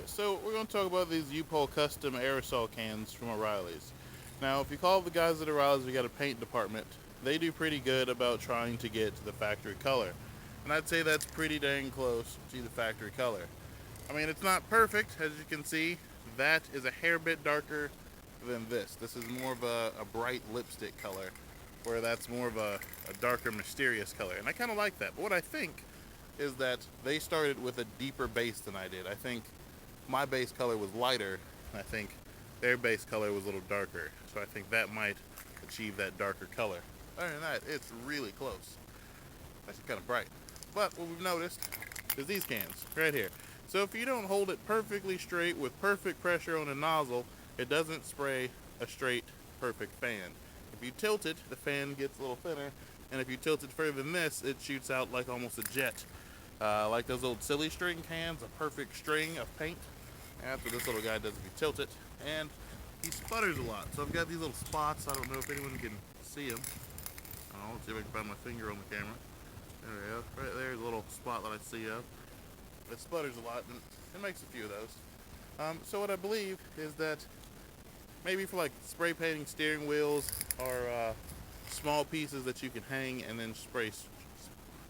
Alright, so we're going to talk about these upol custom aerosol cans from O'Reilly's. Now, if you call the guys at O'Reilly's, we got a paint department, they do pretty good about trying to get to the factory color. And I'd say that's pretty dang close to the factory color. I mean, it's not perfect, as you can see. That is a hair bit darker than this. This is more of a bright lipstick color, where that's more of a darker, mysterious color. And I kind of like that. But what I think is that they started with a deeper base than I did. I think my base color was lighter, and I think their base color was a little darker. So I think that might achieve that darker color. Other than that, it's really close. Actually kind of bright. But what we've noticed is these cans right here. So if you don't hold it perfectly straight with perfect pressure on the nozzle, it doesn't spray a straight, perfect fan. If you tilt it, the fan gets a little thinner, and if you tilt it further than this, it shoots out like almost a jet. Like those old silly string cans, a perfect string of paint. And that's what this little guy does if you tilt it. And he sputters a lot. So I've got these little spots. I don't know if anyone can see them. Let's see if I can find my finger on the camera. There we go. Right there's a little spot that I see of. It sputters a lot, and it makes a few of those. So what I believe is that maybe for like spray painting steering wheels or small pieces that you can hang and then spray.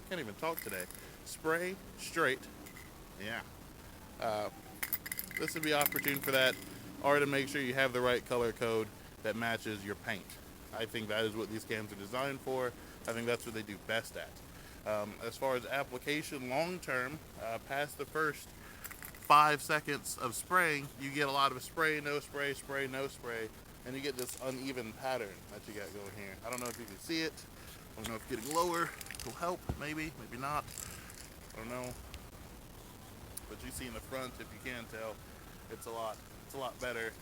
Can't even talk today. Spray straight. Yeah. This would be opportune for that, or to make sure you have the right color code that matches your paint. I think that is what these cans are designed for. I think that's what they do best at. As far as application long term, past the first 5 seconds of spraying, you get a lot of spray, no spray, spray, no spray, and you get this uneven pattern that you got going here. I don't know if you can see it. I don't know if getting lower will help, maybe not. I don't know. But you see in the front, if you can tell, it's a lot better.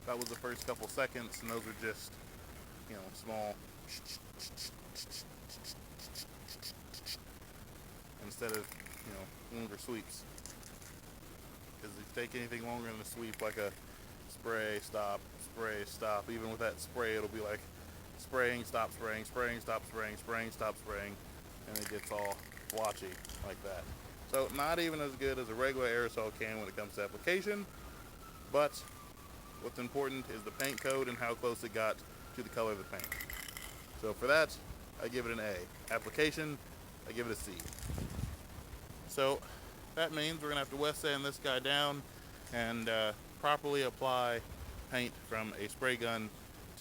That was the first couple seconds, and those are just, small instead of, longer sweeps. Because if you take anything longer than a sweep, like a spray, stop, even with that spray, it'll be like spraying, stop spraying, spraying, stop spraying, spraying, stop spraying, and it gets all blotchy like that. So not even as good as a regular aerosol can when it comes to application, but what's important is the paint code and how close it got to the color of the paint. So for that, I give it an A. Application, I give it a C. So that means we're going to have to wet sand this guy down and properly apply paint from a spray gun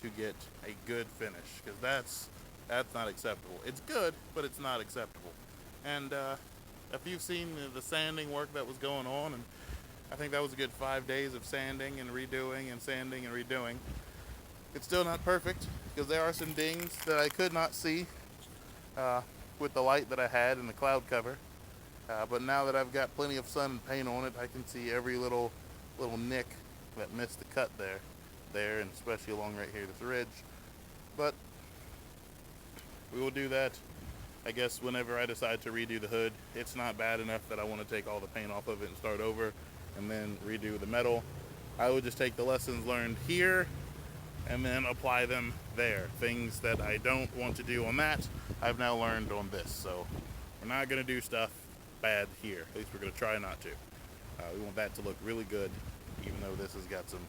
to get a good finish, because that's not acceptable. It's good, but it's not acceptable. And if you've seen the sanding work that was going on, and I think that was a good 5 days of sanding and redoing and sanding and redoing, it's still not perfect, because there are some dings that I could not see with the light that I had in the cloud cover. But now that I've got plenty of sun and paint on it, I can see every little nick that missed the cut there, and especially along right here, this ridge. But we will do that, I guess, whenever I decide to redo the hood. It's not bad enough that I want to take all the paint off of it and start over and then redo the metal. I would just take the lessons learned here and then apply them there. Things that I don't want to do on that, I've now learned on this. So we're not going to do stuff bad here. At least we're going to try not to. We want that to look really good, even though this has got some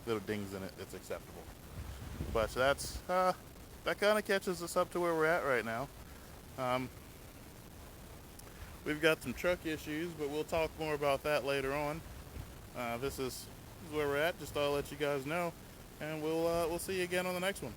little dings in it that's acceptable. But that's that kind of catches us up to where we're at right now. We've got some truck issues, but we'll talk more about that later on. This is where we're at. Just thought I'll let you guys know, and we'll see you again on the next one.